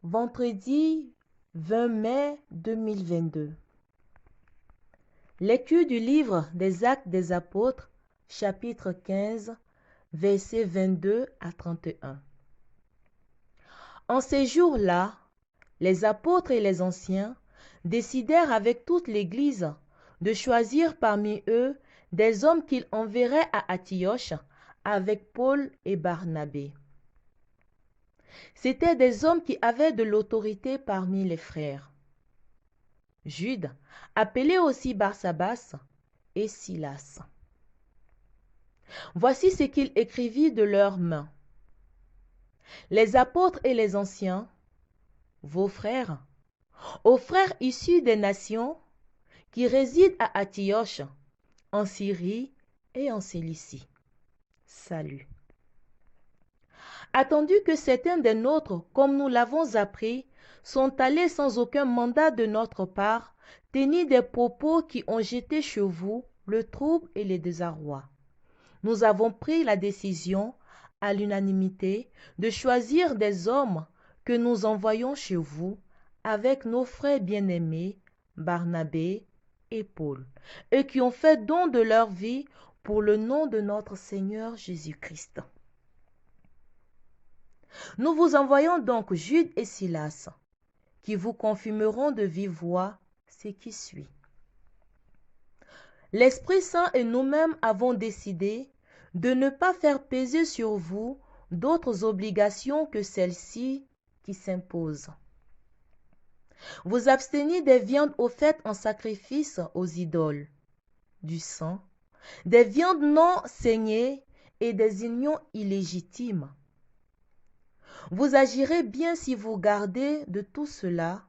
Vendredi 20 mai 2022. Lecture du livre des Actes des Apôtres, chapitre 15, versets 22 à 31. En ces jours-là, les apôtres et les anciens décidèrent avec toute l'Église de choisir parmi eux des hommes qu'ils enverraient à Antioche avec Paul et Barnabé. C'étaient des hommes qui avaient de l'autorité parmi les frères. Jude, appelé aussi Barsabas, et Silas. Voici ce qu'il écrivit de leurs mains. Les apôtres et les anciens, vos frères, aux frères issus des nations qui résident à Antioche, en Syrie et en Cilicie. Salut. Attendu que certains des nôtres, comme nous l'avons appris, sont allés sans aucun mandat de notre part, tenir des propos qui ont jeté chez vous le trouble et le désarroi. Nous avons pris la décision, à l'unanimité, de choisir des hommes que nous envoyons chez vous, avec nos frères bien-aimés, Barnabé et Paul, et qui ont fait don de leur vie pour le nom de notre Seigneur Jésus-Christ. Nous vous envoyons donc Jude et Silas, qui vous confirmeront de vive voix ce qui suit. L'Esprit Saint et nous-mêmes avons décidé de ne pas faire peser sur vous d'autres obligations que celles-ci qui s'imposent. Vous abstenir des viandes offertes en sacrifice aux idoles, du sang, des viandes non saignées et des unions illégitimes. Vous agirez bien si vous gardez de tout cela.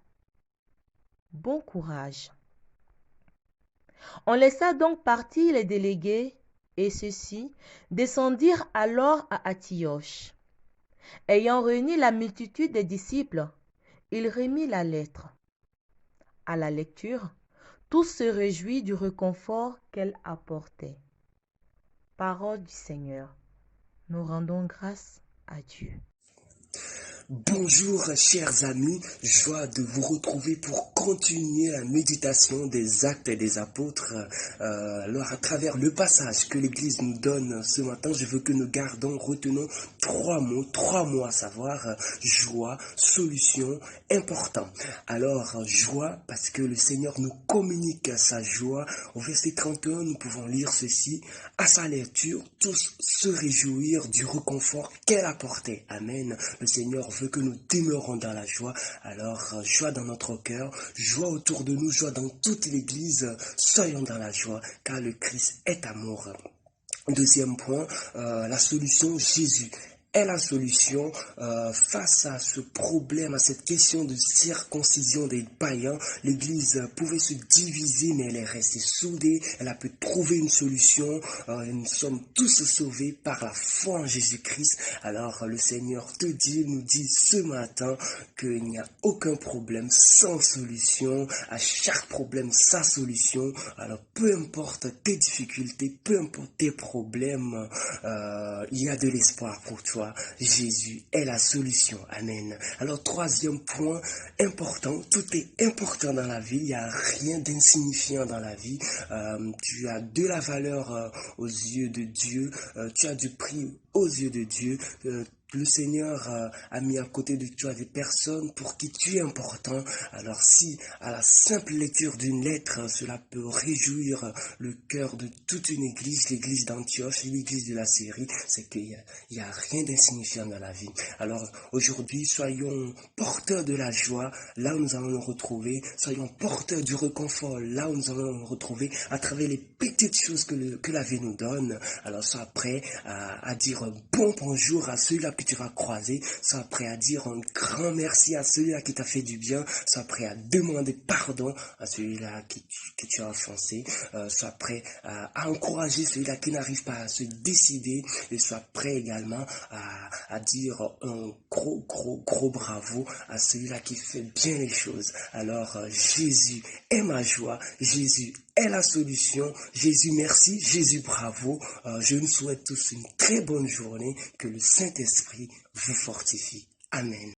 Bon courage. On laissa donc partir les délégués, et ceux-ci descendirent alors à Antioche. Ayant réuni la multitude des disciples, il remit la lettre. À la lecture, tous se réjouirent du réconfort qu'elle apportait. Parole du Seigneur. Nous rendons grâce à Dieu. Bonjour chers amis, joie de vous retrouver pour continuer la méditation des actes et des apôtres. Alors à travers le passage que l'Église nous donne ce matin, je veux que nous retenons trois mots à savoir joie, solution, important. Alors joie parce que le Seigneur nous communique sa joie. Au verset 31, nous pouvons lire ceci: à sa lecture, tous se réjouir du réconfort qu'elle apportait. Amen. Le Seigneur veut que nous demeurons dans la joie. Alors, joie dans notre cœur, joie autour de nous, joie dans toute l'Église. Soyons dans la joie, car le Christ est amour. Deuxième point, la solution, Jésus est la solution face à ce problème, à cette question de circoncision des païens. L'Église pouvait se diviser, mais elle est restée soudée. Elle a pu trouver une solution. Nous sommes tous sauvés par la foi en Jésus-Christ. Alors le Seigneur nous dit ce matin qu'il n'y a aucun problème sans solution. À chaque problème, sa solution. Alors peu importe tes difficultés, peu importe tes problèmes, il y a de l'espoir pour toi. Jésus est la solution. Amen. Alors, troisième point important, tout est important dans la vie. Il n'y a rien d'insignifiant dans la vie. Tu as de la valeur aux yeux de Dieu. Tu as du prix aux yeux de Dieu. Le Seigneur a mis à côté de toi des personnes pour qui tu es important. Alors si à la simple lecture d'une lettre, cela peut réjouir le cœur de toute une église, l'église d'Antioche et l'église de la Syrie, c'est qu'il n'y a rien d'insignifiant dans la vie. Alors aujourd'hui, soyons porteurs de la joie, là où nous allons nous retrouver. Soyons porteurs du réconfort, là où nous allons nous retrouver à travers les petites choses que la vie nous donne. Alors sois prêt à dire un bon bonjour à celui-là que tu vas croiser, sois prêt à dire un grand merci à celui-là qui t'a fait du bien, sois prêt à demander pardon à celui-là que tu as offensé, sois prêt à encourager celui-là qui n'arrive pas à se décider, et sois prêt également à dire un gros bravo à celui-là qui fait bien les choses. Alors Jésus est ma joie, Jésus est la solution. Jésus merci, Jésus bravo. Je nous souhaite tous une très bonne journée, que le Saint-Esprit vous fortifie. Amen.